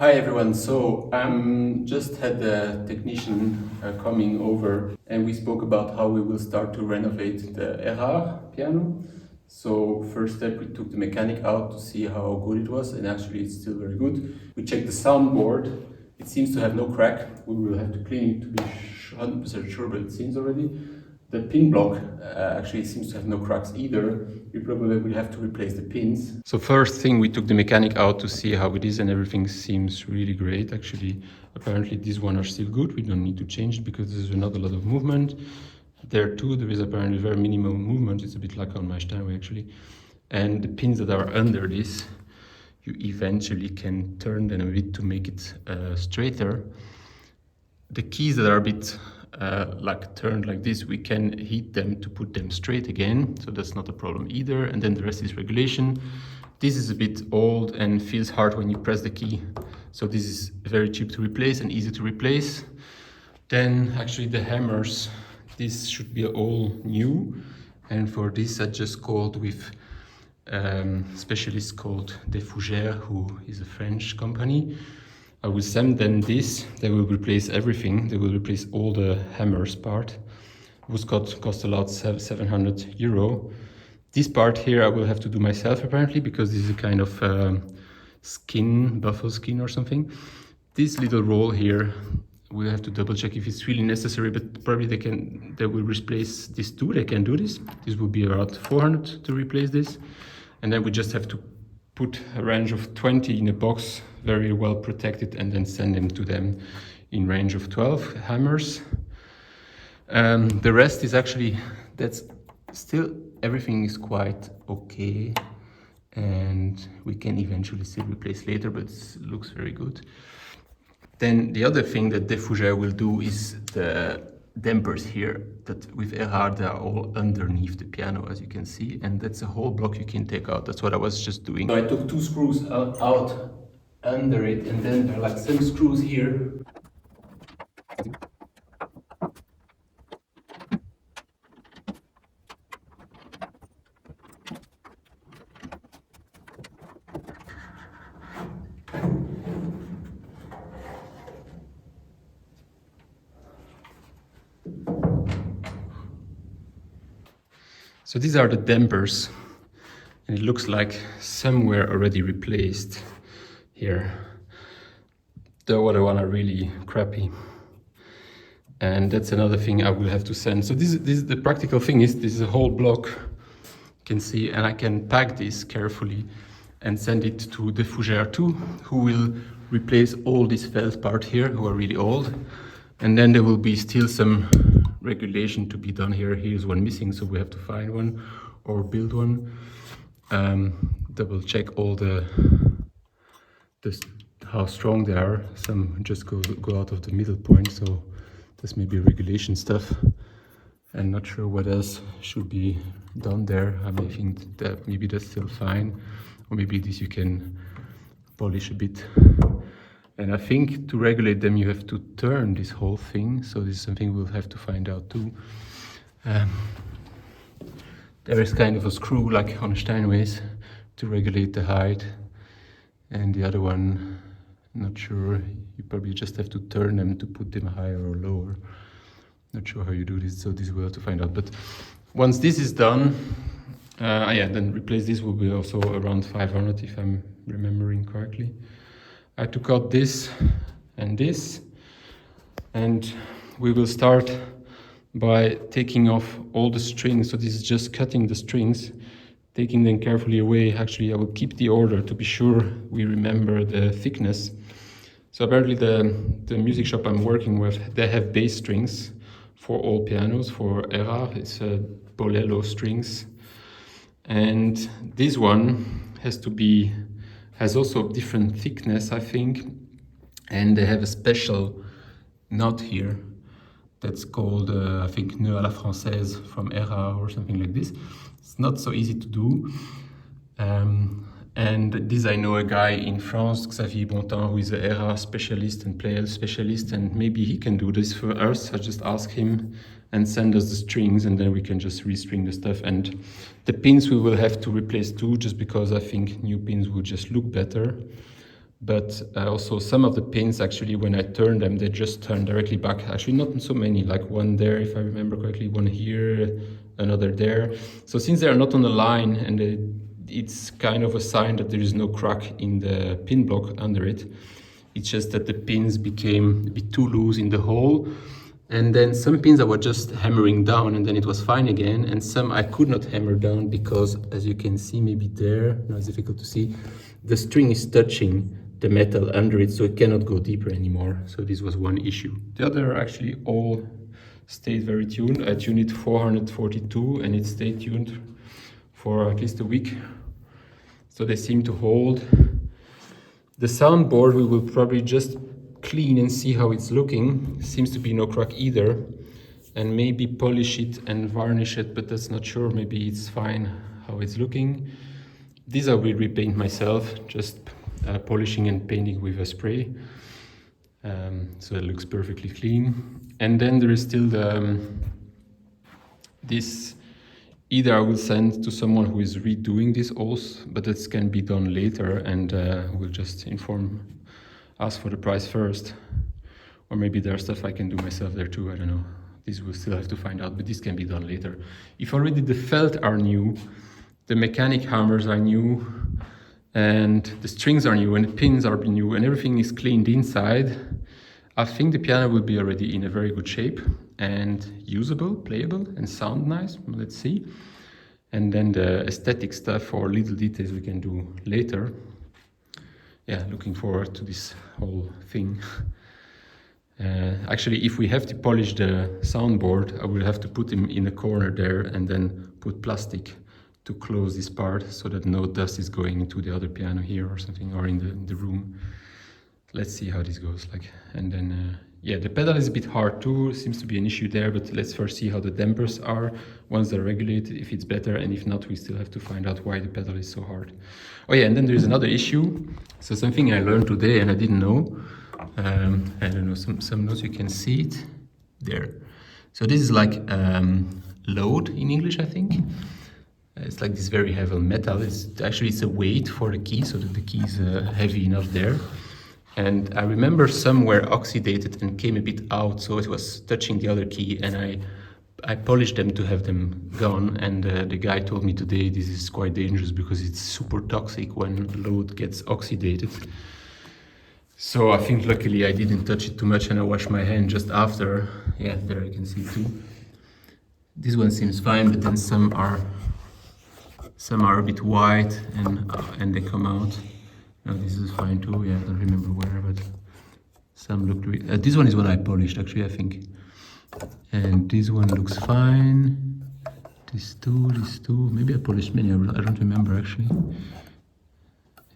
Hi everyone, so just had the technician coming over and we spoke about how we will start to renovate the Erard piano. So first step, we took the mechanic out to see how good it was, and actually it's still very good. We checked the soundboard, it seems to have no crack. We will have to clean it to be 100% sure, but it seems already. The pin block actually seems to have no cracks either. We probably will have to replace the pins. So first thing, we took the mechanic out to see how it is, and everything seems really great. Actually, apparently these ones are still good. We don't need to change it because there's not a lot of movement. There too, there is apparently very minimal movement. It's a bit like on my Steinway actually. And the pins that are under this, you eventually can turn them a bit to make it straighter. The keys that are a bit like turned like this, we can heat them to put them straight again, so that's not a problem either. And then the rest is regulation. This is a bit old and feels hard when you press the key, so this is very cheap to replace and easy to replace. Then actually the hammers, this should be all new, and for this I just called with specialist called De Fougères, who is a French company. I will send them this. They will replace everything. They will replace all the hammers part. It cost a lot, 700 euro. This part here I will have to do myself apparently, because this is a kind of skin, buffalo skin or something. This little roll here, we'll have to double check if it's really necessary, but probably they will replace this too. They can do this. This will be about 400 to replace this. And then we just have to put a range of 20 in a box, very well protected, and then send them to them in range of 12 hammers. The rest is actually, that's still, everything is quite okay, and we can eventually still replace later, but it looks very good. Then the other thing that De Fougères will do is the dampers here, that with Erard they are all underneath the piano, as you can see, and that's a whole block you can take out. That's what I was just doing. So I took two screws out under it, and then there are like some screws here. So these are the dampers, and it looks like somewhere already replaced here. The other one are really crappy, and that's another thing I will have to send. So this the practical thing is, this is a whole block, you can see, and I can pack this carefully and send it to De Fougères too, who will replace all this felt part here, who are really old, and then there will be still some regulation to be done here. Here's one missing, so we have to find one or build one. Double check all the how strong they are. Some just go out of the middle point, so this may be regulation stuff. I'm not sure what else should be done there. I may think that maybe that's still fine, or maybe this you can polish a bit. And I think to regulate them you have to turn this whole thing, so this is something we'll have to find out too. There is kind of a screw like on Steinways to regulate the height, and the other one, not sure, you probably just have to turn them to put them higher or lower. Not sure how you do this, so this we'll have to find out. But once this is done, yeah, then replace this will be also around 500 if I'm remembering correctly. I took out this, and we will start by taking off all the strings. So this is just cutting the strings, taking them carefully away. Actually, I will keep the order to be sure we remember the thickness. So apparently the music shop I'm working with, they have bass strings for all pianos. For Erard, it's Bolello strings. And this one has also different thickness, I think. And they have a special knot here that's called, I think, nœud à la française from Erard or something like this. It's not so easy to do. And this, I know a guy in France, Xavier Bontemps, who is an Erard specialist and player specialist, and maybe he can do this for us. I just ask him and send us the strings, and then we can just restring the stuff. And the pins we will have to replace too, just because I think new pins will just look better. But also some of the pins, actually, when I turn them, they just turn directly back. Actually, not so many, like one there, if I remember correctly, one here, another there. So since they are not on the line, and it's kind of a sign that there is no crack in the pin block under it. It's just that the pins became a bit too loose in the hole. And then some pins I was just hammering down, and then it was fine again. And some I could not hammer down because, as you can see, maybe there, now it's difficult to see, the string is touching the metal under it, so it cannot go deeper anymore. So this was one issue. The other actually all stayed very tuned. I tuned it 442 and it stayed tuned for at least a week. So they seem to hold. The soundboard we will probably just clean and see how it's looking. Seems to be no crack either. And maybe polish it and varnish it, but that's not sure. Maybe it's fine how it's looking. These I will repaint myself, just polishing and painting with a spray. So it looks perfectly clean. And then there is still this, either I will send to someone who is redoing this also, but this can be done later, and we'll just ask for the price first. Or maybe there's stuff I can do myself there too, I don't know. This we'll still have to find out, but this can be done later. If already the felt are new, the mechanic hammers are new, and the strings are new, and the pins are new, and everything is cleaned inside, I think the piano will be already in a very good shape and usable, playable, and sound nice. Let's see. And then the aesthetic stuff or little details we can do later. Yeah, looking forward to this whole thing. Actually, if we have to polish the soundboard, I will have to put him in a corner there and then put plastic to close this part so that no dust is going into the other piano here or something, or in the room. Let's see how this goes. And then yeah, the pedal is a bit hard too, seems to be an issue there, but let's first see how the dampers are once they're regulated, if it's better, and if not, we still have to find out why the pedal is so hard. Oh yeah, and then there's another issue. So something I learned today and I didn't know. I don't know, some notes, you can see it there. So this is like load in English, I think. It's like this very heavy metal. It's a weight for the key, so that the key is heavy enough there. And I remember some were oxidated and came a bit out, so it was touching the other key, and I polished them to have them gone. And the guy told me today this is quite dangerous because it's super toxic when load gets oxidated. So I think luckily I didn't touch it too much, and I washed my hand just after. Yeah, there you can see too. This one seems fine, but then some are a bit white and they come out. No, this is fine too. Yeah, I don't remember where, but some look really. This one is what I polished actually, I think. And this one looks fine. This two. Maybe I polished many. I don't remember actually.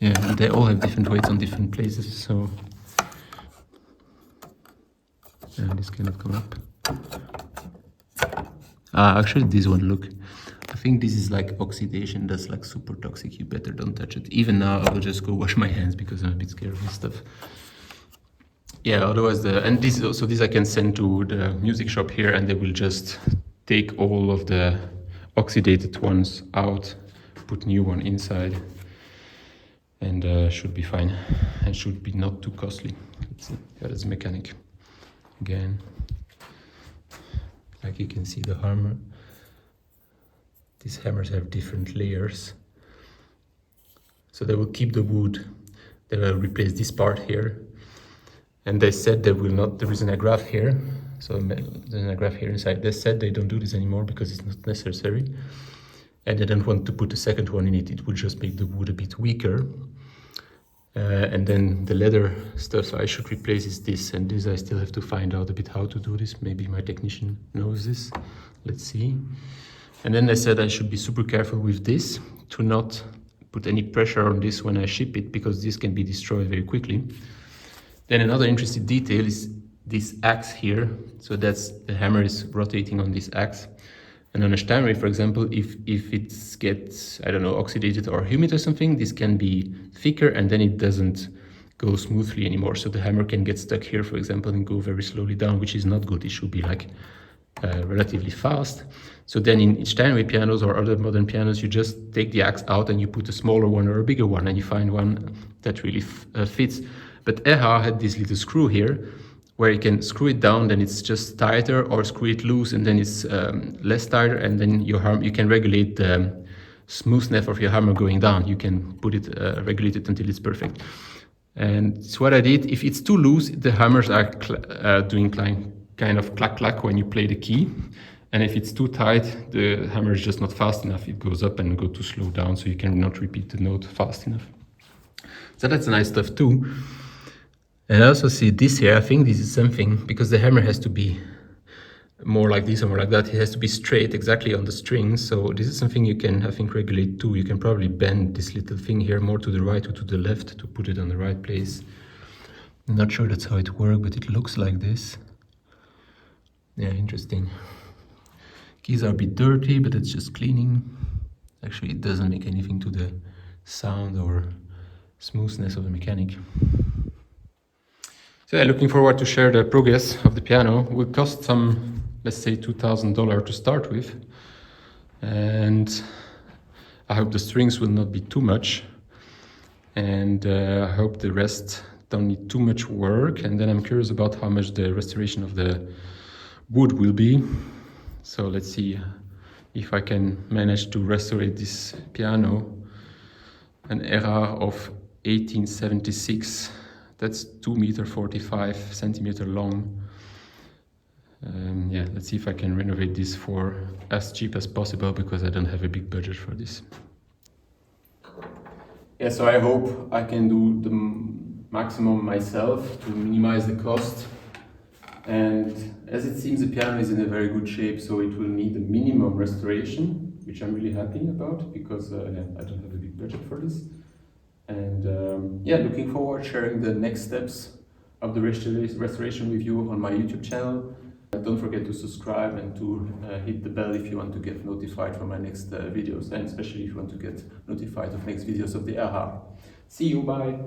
Yeah, and they all have different weights on different places, so. Yeah, this cannot come up. Actually, this one, look. I think this is like oxidation, that's like super toxic, you better don't touch it. Even now I will just go wash my hands because I'm a bit scared of this stuff. Yeah, otherwise this I can send to the music shop here, and they will just take all of the oxidated ones out, put new one inside, and should be fine, and should be not too costly. Let's see, yeah, that's mechanic. Again, like you can see the hammer. These hammers have different layers. So they will keep the wood. They will replace this part here. And they said they will not, there is an agrafe here. So there's an agrafe here inside. They said they don't do this anymore because it's not necessary. And they don't want to put a second one in it. It would just make the wood a bit weaker. And then the leather stuff I should replace is this. And this I still have to find out a bit how to do this. Maybe my technician knows this. Let's see. And then they said I should be super careful with this to not put any pressure on this when I ship it, because this can be destroyed very quickly. Then another interesting detail is this axe here. So that's the hammer is rotating on this axe. And on a Steinway, for example, if it gets, I don't know, oxidated or humid or something, this can be thicker and then it doesn't go smoothly anymore. So the hammer can get stuck here, for example, and go very slowly down, which is not good. It should be like relatively fast. So then in Steinway pianos or other modern pianos, you just take the axe out and you put a smaller one or a bigger one, and you find one that really fits. But Erard had this little screw here, where you can screw it down, then it's just tighter, or screw it loose and then it's less tighter, and then you can regulate the smoothness of your hammer going down. You can put it, regulate it until it's perfect. And so what I did, if it's too loose, the hammers are doing kind of clack clack when you play the key. And if it's too tight, the hammer is just not fast enough. It goes up and go too slow down, so you cannot repeat the note fast enough. So that's nice stuff too. And I also see this here, I think this is something, because the hammer has to be more like this or more like that. It has to be straight exactly on the string. So this is something you can, I think, regulate too. You can probably bend this little thing here more to the right or to the left to put it on the right place. I'm not sure that's how it works, but it looks like this. Yeah, interesting. Keys are a bit dirty, but it's just cleaning. Actually, it doesn't make anything to the sound or smoothness of the mechanic. So yeah, looking forward to share the progress of the piano. It will cost some, let's say, $2,000 to start with. And I hope the strings will not be too much. And I hope the rest don't need too much work. And then I'm curious about how much the restoration of the wood will be. So let's see if I can manage to restore this piano, an Erard of 1876. That's 2 meters 45 centimeters long. Yeah, let's see if I can renovate this for as cheap as possible, because I don't have a big budget for this. Yeah, so I hope I can do the maximum myself to minimize the cost. And as it seems, the piano is in a very good shape, so it will need a minimum restoration, which I'm really happy about, because yeah, I don't have a big budget for this. And yeah, looking forward sharing the next steps of the restoration with you on my YouTube channel. Don't forget to subscribe and to hit the bell if you want to get notified for my next videos, and especially if you want to get notified of next videos of the Erard. See you, bye!